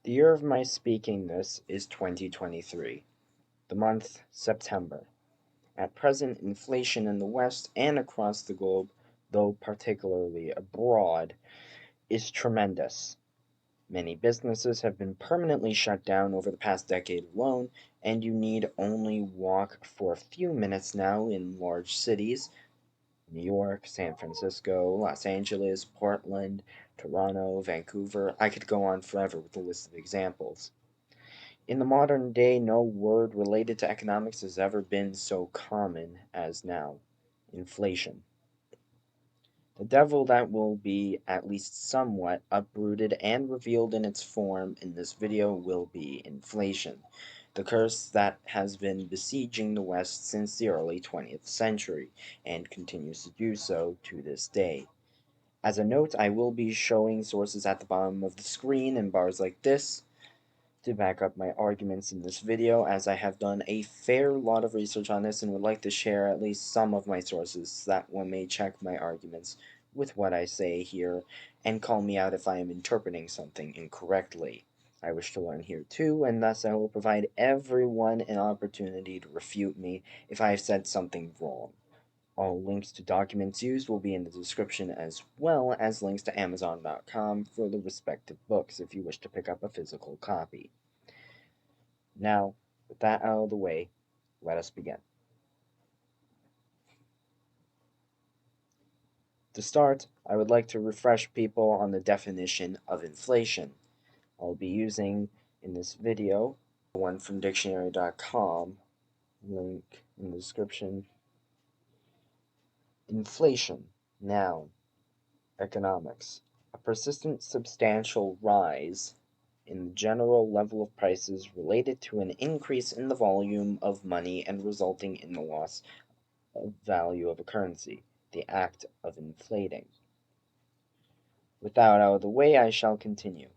The year of my speaking this is 2023, the month September. At present, inflation in the West and across the globe, though particularly abroad, is tremendous. Many businesses have been permanently shut down over the past decade alone, and you need only walk for a few minutes now in large cities New York, San Francisco, Los Angeles, Portland, Toronto, Vancouver. I could go on forever with a list of examples. In the modern day, no word related to economics has ever been so common as now: inflation. The devil that will be at least somewhat uprooted and revealed in its form in this video will be inflation, the curse that has been besieging the West since the early 20th century, and continues to do so to this day. As a note, I will be showing sources at the bottom of the screen in bars like this to back up my arguments in this video, as I have done a fair lot of research on this and would like to share at least some of my sources so that one may check my arguments with what I say here and call me out if I am interpreting something incorrectly. I wish to learn here too, and thus I will provide everyone an opportunity to refute me if I have said something wrong. All links to documents used will be in the description, as well as links to Amazon.com for the respective books if you wish to pick up a physical copy. Now, with that out of the way, let us begin. To start, I would like to refresh people on the definition of inflation. I'll be using in this video one from dictionary.com, link in the description. Inflation, noun, economics, a persistent substantial rise in the general level of prices related to an increase in the volume of money and resulting in the loss of value of a currency, the act of inflating. With that out of the way, I shall continue.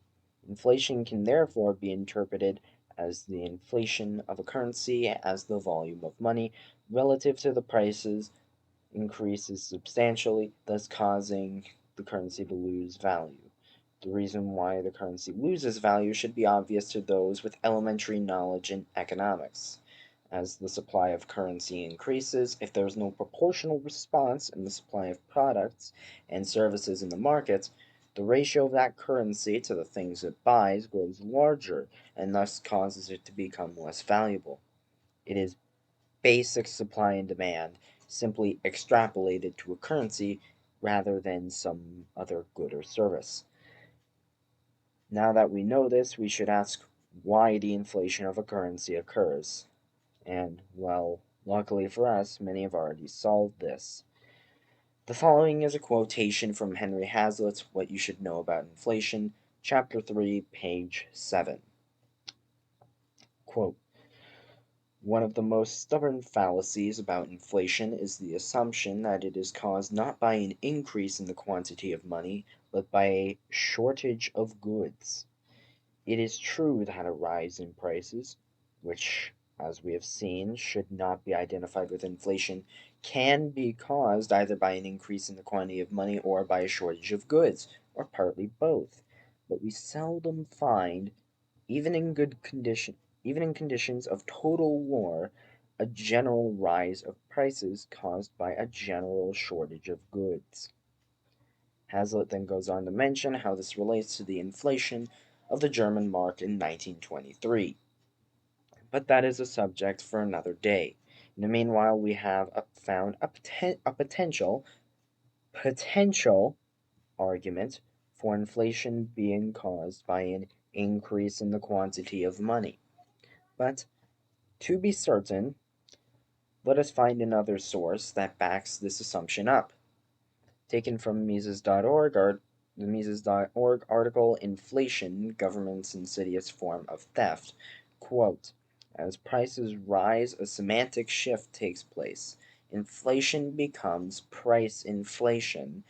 Inflation can therefore be interpreted as the inflation of a currency as the volume of money relative to the prices increases substantially, thus causing the currency to lose value. The reason why the currency loses value should be obvious to those with elementary knowledge in economics. As the supply of currency increases, if there is no proportional response in the supply of products and services in the markets, the ratio of that currency to the things it buys grows larger and thus causes it to become less valuable. It is basic supply and demand, simply extrapolated to a currency rather than some other good or service. Now that we know this, we should ask why the inflation of a currency occurs. And, well, luckily for us, many have already solved this. The following is a quotation from Henry Hazlitt's What You Should Know About Inflation, Chapter 3, page 7. Quote, "One of the most stubborn fallacies about inflation is the assumption that it is caused not by an increase in the quantity of money, but by a shortage of goods. It is true that a rise in prices, which, as we have seen, should not be identified with inflation, can be caused either by an increase in the quantity of money or by a shortage of goods, or partly both. But we seldom find, even in conditions of total war, a general rise of prices caused by a general shortage of goods." Hazlitt then goes on to mention how this relates to the inflation of the German mark in 1923. But that is a subject for another day. In the meanwhile, we have found a potential argument for inflation being caused by an increase in the quantity of money. But to be certain, let us find another source that backs this assumption up. Taken from Mises.org, the Mises.org article, Inflation, Government's Insidious Form of Theft. Quote, "As prices rise, a semantic shift takes place. Inflation becomes price inflation.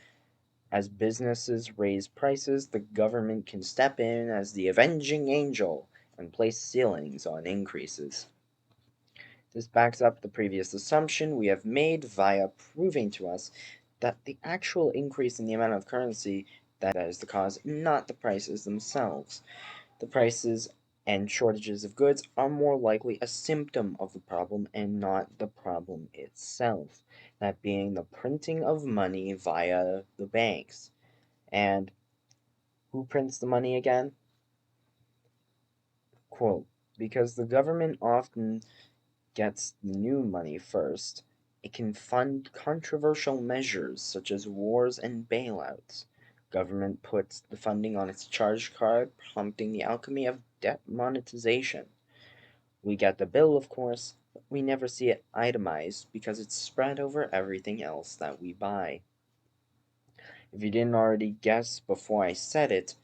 As businesses raise prices, the government can step in as the avenging angel and place ceilings on increases." This backs up the previous assumption we have made via proving to us that the actual increase in the amount of currency that is the cause, not the prices themselves. The prices and shortages of goods are more likely a symptom of the problem and not the problem itself, that being the printing of money via the banks. And who prints the money again? Quote, because the government often gets new money first, it can fund controversial measures such as wars and bailouts. Government puts the funding on its charge card, prompting the alchemy of debt monetization. We get the bill, of course, but we never see it itemized because it's spread over everything else that we buy. If you didn't already guess before I said it,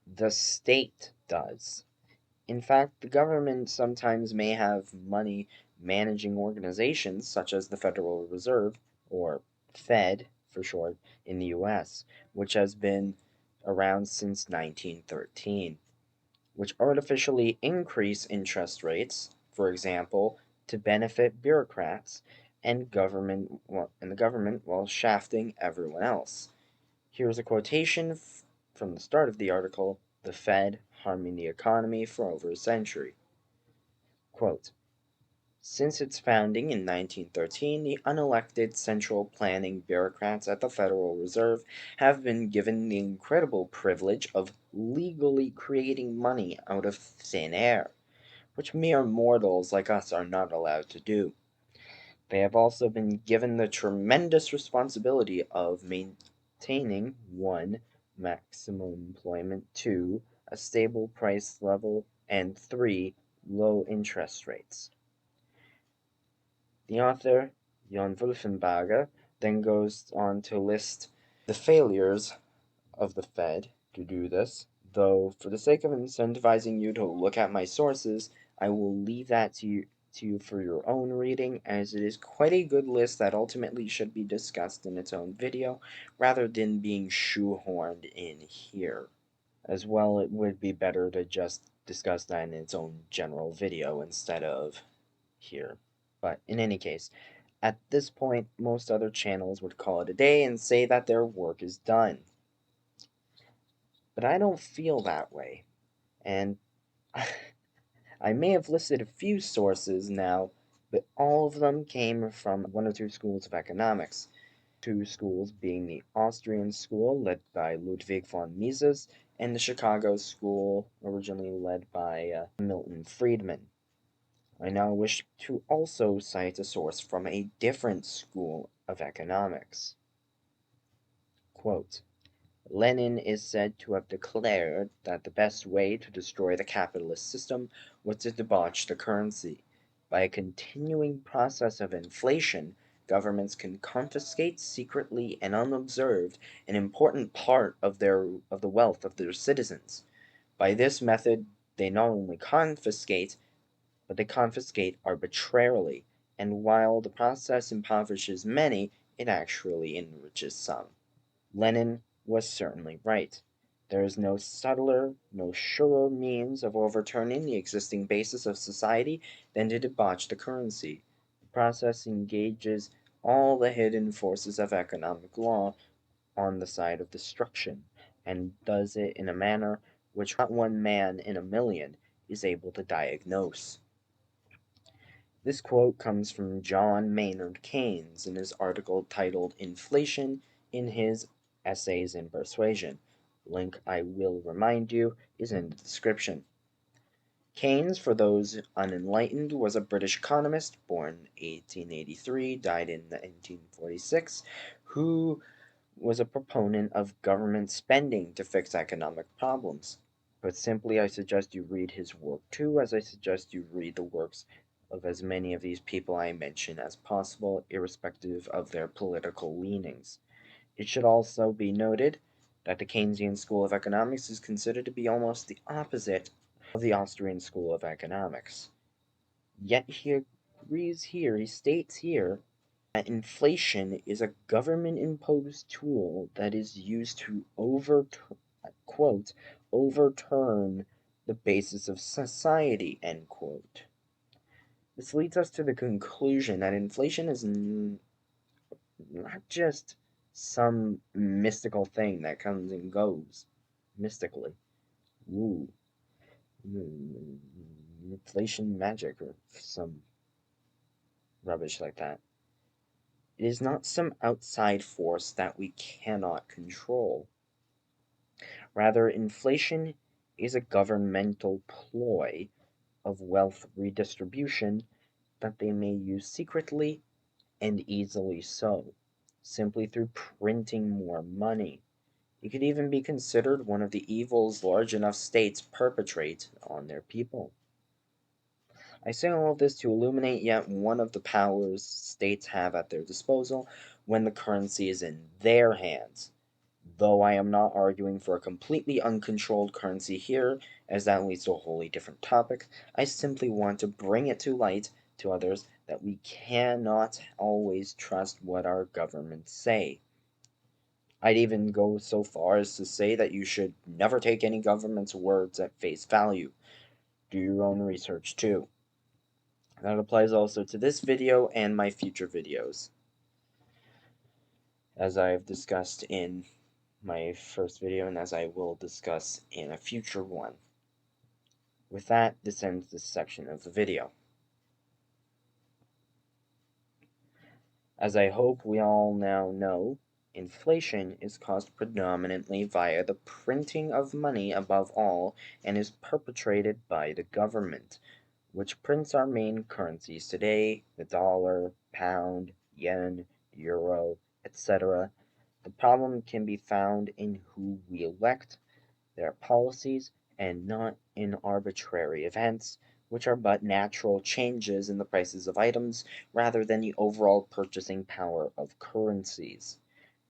the state does. In fact, the government sometimes may have money managing organizations such as the Federal Reserve, or Fed for short, in the US, which has been around since 1913, which artificially increase interest rates, for example, to benefit bureaucrats and the government while shafting everyone else. Here's a quotation from the start of the article, "The Fed Harming the Economy for Over a Century." Quote, since its founding in 1913, the unelected central planning bureaucrats at the Federal Reserve have been given the incredible privilege of legally creating money out of thin air, which mere mortals like us are not allowed to do. They have also been given the tremendous responsibility of maintaining 1. Maximum employment, 2. A stable price level, and 3. Low interest rates. The author, Jon Wolfenbarger, then goes on to list the failures of the Fed to do this, though for the sake of incentivizing you to look at my sources, I will leave that to you for your own reading, as it is quite a good list that ultimately should be discussed in its own video, rather than being shoehorned in here. As well, it would be better to just discuss that in its own general video instead of here. But in any case, at this point, most other channels would call it a day and say that their work is done. But I don't feel that way, and I may have listed a few sources now, but all of them came from one or two schools of economics. Two schools being the Austrian school, led by Ludwig von Mises, and the Chicago school, originally led by Milton Friedman. I now wish to also cite a source from a different school of economics. Quote, Lenin is said to have declared that the best way to destroy the capitalist system was to debauch the currency. By a continuing process of inflation, governments can confiscate secretly and unobserved an important part of the wealth of their citizens. By this method, they not only confiscate, but they confiscate arbitrarily, and while the process impoverishes many, it actually enriches some. Lenin was certainly right. There is no subtler, no surer means of overturning the existing basis of society than to debauch the currency. The process engages all the hidden forces of economic law on the side of destruction, and does it in a manner which not one man in a million is able to diagnose. This quote comes from John Maynard Keynes in his article titled Inflation in his Essays in Persuasion. Link, I will remind you, is in the description. Keynes, for those unenlightened, was a British economist, born 1883, died in 1946, who was a proponent of government spending to fix economic problems. Put simply, I suggest you read his work too, as I suggest you read the works of as many of these people I mention as possible, irrespective of their political leanings. It should also be noted that the Keynesian school of economics is considered to be almost the opposite of the Austrian school of economics. Yet he agrees here, he states here, that inflation is a government-imposed tool that is used to overturn the basis of society, end quote. This leads us to the conclusion that inflation is not just some mystical thing that comes and goes mystically. Ooh. inflation magic or some rubbish like that. It is not some outside force that we cannot control. Rather, inflation is a governmental ploy of wealth redistribution that they may use secretly and easily so, simply through printing more money. It could even be considered one of the evils large enough states perpetrate on their people. I say all of this to illuminate yet one of the powers states have at their disposal when the currency is in their hands. Though I am not arguing for a completely uncontrolled currency here, as that leads to a wholly different topic, I simply want to bring it to light to others that we cannot always trust what our governments say. I'd even go so far as to say that you should never take any government's words at face value. Do your own research too. That applies also to this video and my future videos, as I've discussed in my first video and as I will discuss in a future one. With that, this ends this section of the video. As I hope we all now know, inflation is caused predominantly via the printing of money above all and is perpetrated by the government, which prints our main currencies today, the dollar, pound, yen, euro, etc. The problem can be found in who we elect, their policies, and not in arbitrary events, which are but natural changes in the prices of items rather than the overall purchasing power of currencies.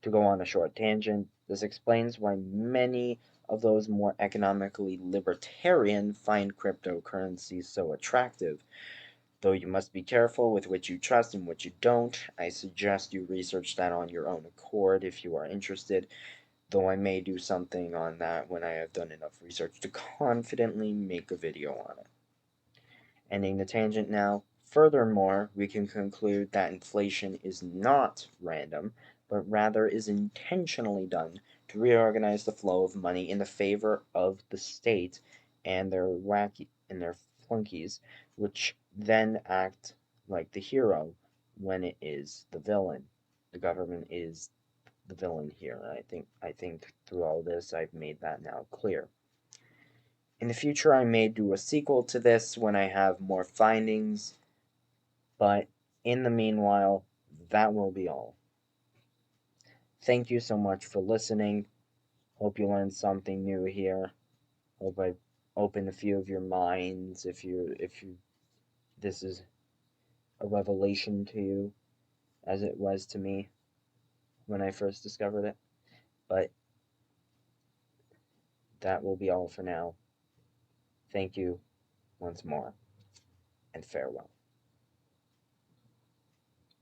To go on a short tangent, this explains why many of those more economically libertarian find cryptocurrencies so attractive. Though you must be careful with which you trust and which you don't, I suggest you research that on your own accord if you are interested, though I may do something on that when I have done enough research to confidently make a video on it. Ending the tangent now, furthermore, we can conclude that inflation is not random, but rather is intentionally done to reorganize the flow of money in the favor of the state and their flunkies, which then act like the hero when it is the villain. The government is the villain here. I think through all this I've made that now clear. In the future I may do a sequel to this when I have more findings, but in the meanwhile, that will be all. Thank you so much for listening. Hope you learned something new here. Hope I opened a few of your minds if this is a revelation to you as it was to me when I first discovered it. But that will be all for now. Thank you once more, and farewell.